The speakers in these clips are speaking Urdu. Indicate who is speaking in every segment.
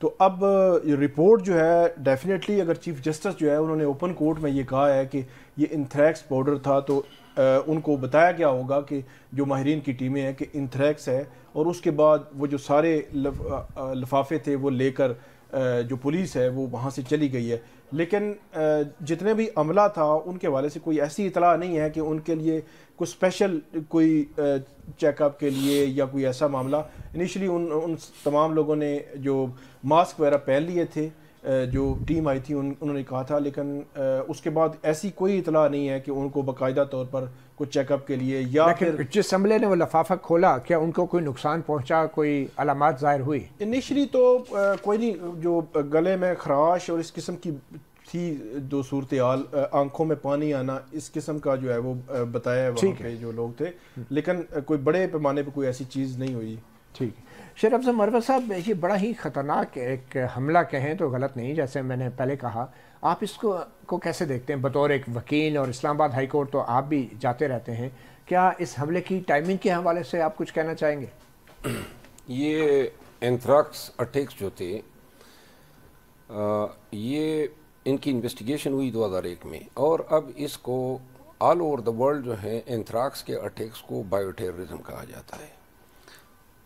Speaker 1: تو اب رپورٹ جو ہے ڈیفینیٹلی اگر چیف جسٹس جو ہے انہوں نے اوپن کورٹ میں یہ کہا ہے کہ یہ انتھریکس پاؤڈر تھا تو ان کو بتایا گیا ہوگا کہ جو ماہرین کی ٹیمیں ہیں کہ انتھریکس ہے، اور اس کے بعد وہ جو سارے لفافے تھے وہ لے کر جو پولیس ہے وہ وہاں سے چلی گئی ہے. لیکن جتنے بھی عملہ تھا ان کے حوالے سے کوئی ایسی اطلاع نہیں ہے کہ ان کے لیے کوئی اسپیشل کوئی چیک اپ کے لیے یا کوئی ایسا معاملہ. انیشلی ان تمام لوگوں نے جو ماسک وغیرہ پہن لیے تھے، جو ٹیم آئی تھی انہوں نے کہا تھا، لیکن اس کے بعد ایسی کوئی اطلاع نہیں ہے کہ ان کو باقاعدہ طور پر کوئی چیک اپ کے لیے یا پھر
Speaker 2: جس عملے نے وہ لفافہ کھولا کیا ان کو کوئی نقصان پہنچا، کوئی علامات ظاہر ہوئی؟
Speaker 1: انیشلی تو کوئی نہیں، جو گلے میں خراش اور اس قسم کی تھی جو صورتحال، آنکھوں میں پانی آنا، اس قسم کا جو ہے وہ بتایا ہے وہاں پہ جو لوگ تھے، لیکن کوئی بڑے پیمانے پہ کوئی ایسی چیز نہیں ہوئی.
Speaker 2: ٹھیک ہے. شیر افضل مروت صاحب، یہ بڑا ہی خطرناک ایک حملہ کہیں تو غلط نہیں، جیسے میں نے پہلے کہا. آپ اس کو کیسے دیکھتے ہیں بطور ایک وکیل، اور اسلام آباد ہائی کورٹ تو آپ بھی جاتے رہتے ہیں، کیا اس حملے کی ٹائمنگ کے حوالے سے آپ کچھ کہنا چاہیں گے؟
Speaker 3: یہ اینتھراکس اٹیکس جو تھے، یہ ان کی انویسٹیگیشن ہوئی 2001 میں، اور اب اس کو آل اوور دا ورلڈ جو ہے اینتھراکس کے اٹیکس کو بایو ٹیررزم کہا جاتا ہے،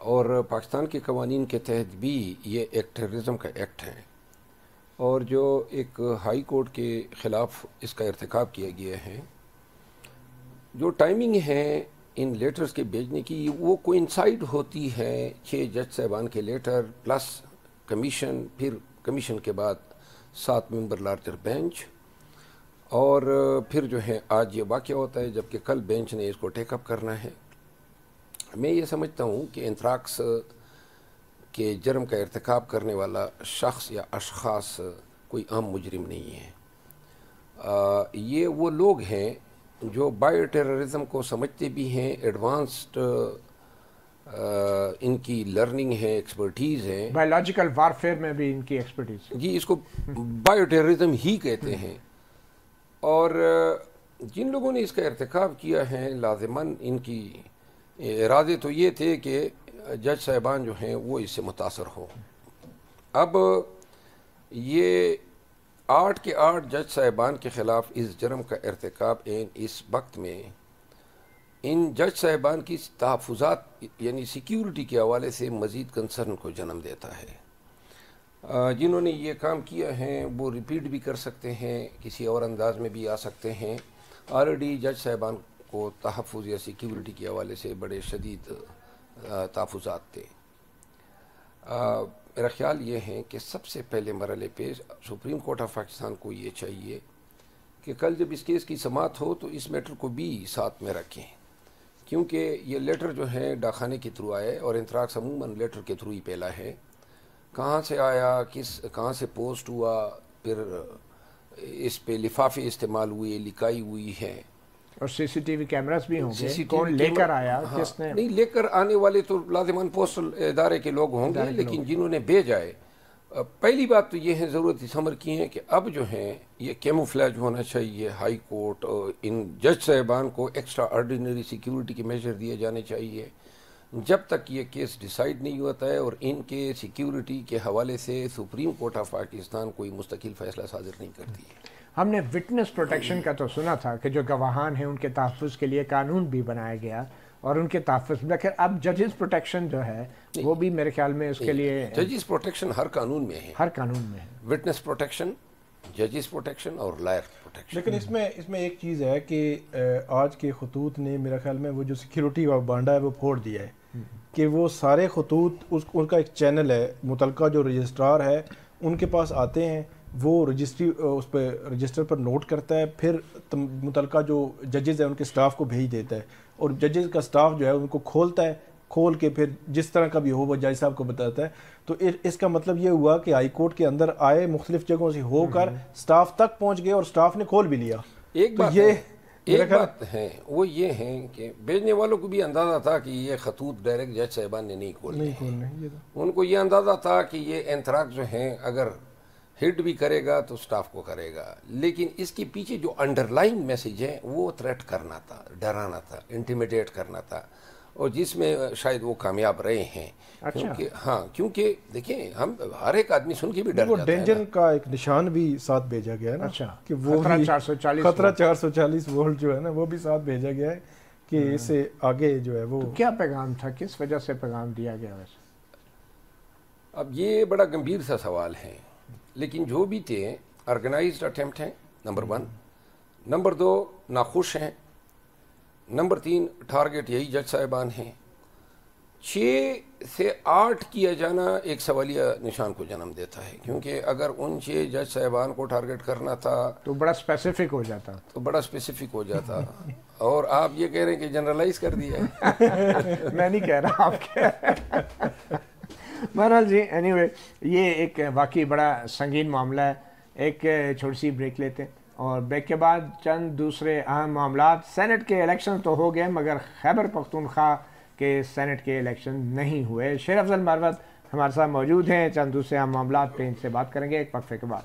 Speaker 3: اور پاکستان کے قوانین کے تحت بھی یہ ایک ٹیررزم کا ایکٹ ہے، اور جو ایک ہائی کورٹ کے خلاف اس کا ارتکاب کیا گیا ہے. جو ٹائمنگ ہے ان لیٹرز کے بھیجنے کی، وہ کوئنسائڈ ہوتی ہے 6 جج صاحبان کے لیٹر پلس کمیشن، پھر کمیشن کے بعد 7 ممبر لارجر بینچ، اور پھر جو ہے آج یہ واقعہ ہوتا ہے، جبکہ کل بینچ نے اس کو ٹیک اپ کرنا ہے. میں یہ سمجھتا ہوں کہ اینتھراکس کے جرم کا ارتکاب کرنے والا شخص یا اشخاص کوئی عام مجرم نہیں ہے. یہ وہ لوگ ہیں جو بایو ٹیررزم کو سمجھتے بھی ہیں، ایڈوانسڈ ان کی لرننگ ہے، ایکسپرٹیز ہے،
Speaker 2: بایولوجیکل وارفیئر میں بھی ان کی ایکسپرٹیز.
Speaker 3: جی، اس کو بایو ٹیررزم ہی کہتے ہیں. اور جن لوگوں نے اس کا ارتکاب کیا ہے، لازماً ان کی ارادے تو یہ تھے کہ جج صاحبان جو ہیں وہ اس سے متاثر ہوں. اب یہ 8 کے 8 جج صاحبان کے خلاف اس جرم کا ارتکاب اس وقت میں ان جج صاحبان کی تحفظات یعنی سیکیورٹی کے حوالے سے مزید کنسرن کو جنم دیتا ہے. جنہوں نے یہ کام کیا ہے وہ ریپیٹ بھی کر سکتے ہیں، کسی اور انداز میں بھی آ سکتے ہیں. آلریڈی جج صاحبان کو تحفظ یا سیکیورٹی کے حوالے سے بڑے شدید تحفظات تھے. میرا خیال یہ ہے کہ سب سے پہلے مرحلے پہ سپریم کورٹ آف پاکستان کو یہ چاہیے کہ کل جب اس کیس کی سماعت ہو تو اس میٹر کو بھی ساتھ میں رکھیں، کیونکہ یہ لیٹر جو ہے ڈاکخانے کے تھرو آئے، اور انتراکس عموماً لیٹر کے تھرو ہی پھیلا ہے. کہاں سے آیا، کہاں سے پوسٹ ہوا، پھر اس پہ لفافے استعمال ہوئے، لکائی ہوئی ہے،
Speaker 2: اور سی سی ٹی وی کیمراز بھی ہوں گے. کون لے کر آیا، کس نے؟
Speaker 3: نہیں، لے کر آنے والے تو لازمان پوسٹل ادارے کے لوگ ہوں گے، لیکن جنہوں نے بھیجا ہے، پہلی بات تو یہ ہے، ضرورت اس امر کی ہے کہ اب جو ہیں یہ کیموفلیج ہونا چاہیے. ہائی کورٹ ان جج صاحبان کو ایکسٹرا آرڈینری سیکیورٹی کے میجر دیے جانے چاہیے جب تک یہ کیس ڈیسائیڈ نہیں ہوتا ہے، اور ان کے سیکیورٹی کے حوالے سے سپریم کورٹ آف پاکستان کوئی مستقل فیصلہ صادر نہیں کرتی ہے.
Speaker 2: ہم نے وٹنس پروٹیکشن کا تو سنا تھا کہ جو گواہان ہیں ان کے تحفظ کے لیے قانون بھی بنایا گیا، اور ان کے تحفظ میں اب ججز پروٹیکشن جو ہے وہ بھی میرے خیال میں اس کے لیے
Speaker 3: ججز پروٹیکشن ہر قانون میں ہے،
Speaker 2: ہر قانون میں ہے.
Speaker 3: وٹنس پروٹیکشن، ججز پروٹیکشن اور لائر پروٹیکشن.
Speaker 1: لیکن اس میں ایک چیز ہے کہ آج کے خطوط نے میرا خیال میں وہ جو سیکیورٹی کا بانڈا ہے وہ پھوڑ دیا ہے کہ وہ سارے خطوط ان کا ایک چینل ہے، متعلقہ جو رجسٹرار ہے ان کے پاس آتے ہیں، وہ رجسٹری اس پہ رجسٹر پر نوٹ کرتا ہے، پھر متعلقہ جو ججز ہیں ان کے سٹاف کو بھیج دیتا ہے، اور ججز کا سٹاف جو ہے ان کو کھولتا ہے، کھول کے پھر جس طرح کا بھی ہو وہ جج صاحب کو بتاتا ہے. تو اس کا مطلب یہ ہوا کہ ہائی کورٹ کے اندر آئے، مختلف جگہوں سے ہو کر سٹاف تک پہنچ گئے، اور سٹاف نے کھول بھی لیا.
Speaker 3: ایک بات ہے وہ یہ ہے کہ بھیجنے والوں کو بھی اندازہ تھا کہ یہ خطوط ڈائریکٹ جج صاحبان نے نہیں کھولنے ہیں. ان کو یہ اندازہ تھا کہ یہ اینتھراکس جو ہیں اگر ہٹ بھی کرے گا تو سٹاف کو کرے گا، لیکن اس کے پیچھے جو انڈر لائن میسیج ہے وہ تھریٹ کرنا تھا، ڈرانا تھا، انٹیمیڈیٹ کرنا تھا. اور جس میں شاید وہ کامیاب رہے ہیں. کیونکہ ہاں کیونکہ دیکھیں ہم ہر ایک آدمی سن کے بھی ڈر جاتا ہے.
Speaker 1: ڈینجر کا ایک نشان بھی ساتھ بھیجا گیا ہے نا کہ وہ خطرہ 440 وولٹ جو ہے نا وہ بھی ساتھ بھیجا گیا ہے کہ اسے آگے جو ہے وہ.
Speaker 2: کیا پیغام تھا, کس وجہ سے پیغام دیا گیا ویسے؟
Speaker 3: اب یہ بڑا گمبھیر سا سوال ہے, لیکن جو بھی تھے آرگنائزڈ اٹیمپٹ ہیں نمبر 1. نمبر 2 ناخوش ہیں. نمبر 3 ٹارگٹ یہی جج صاحبان ہیں. 6 سے 8 کیا جانا ایک سوالیہ نشان کو جنم دیتا ہے, کیونکہ اگر ان 6 جج صاحبان کو ٹارگٹ کرنا تھا
Speaker 2: تو بڑا اسپیسیفک ہو جاتا. اور آپ یہ کہہ رہے ہیں کہ جنرلائز کر دیا ہے.
Speaker 1: میں نہیں کہہ رہا, آپ کہہ رہے ہیں.
Speaker 2: بہرحال جی اینی وے یہ ایک واقعی بڑا سنگین معاملہ ہے. ایک چھوٹی سی بریک لیتے ہیں اور بریک کے بعد چند دوسرے اہم معاملات. سینٹ کے الیکشن تو ہو گئے مگر خیبر پختونخوا کے سینٹ کے الیکشن نہیں ہوئے. شیر افضل مروت ہمارے ساتھ موجود ہیں, چند دوسرے اہم معاملات پہ ان سے بات کریں گے ایک وقفے کے بعد.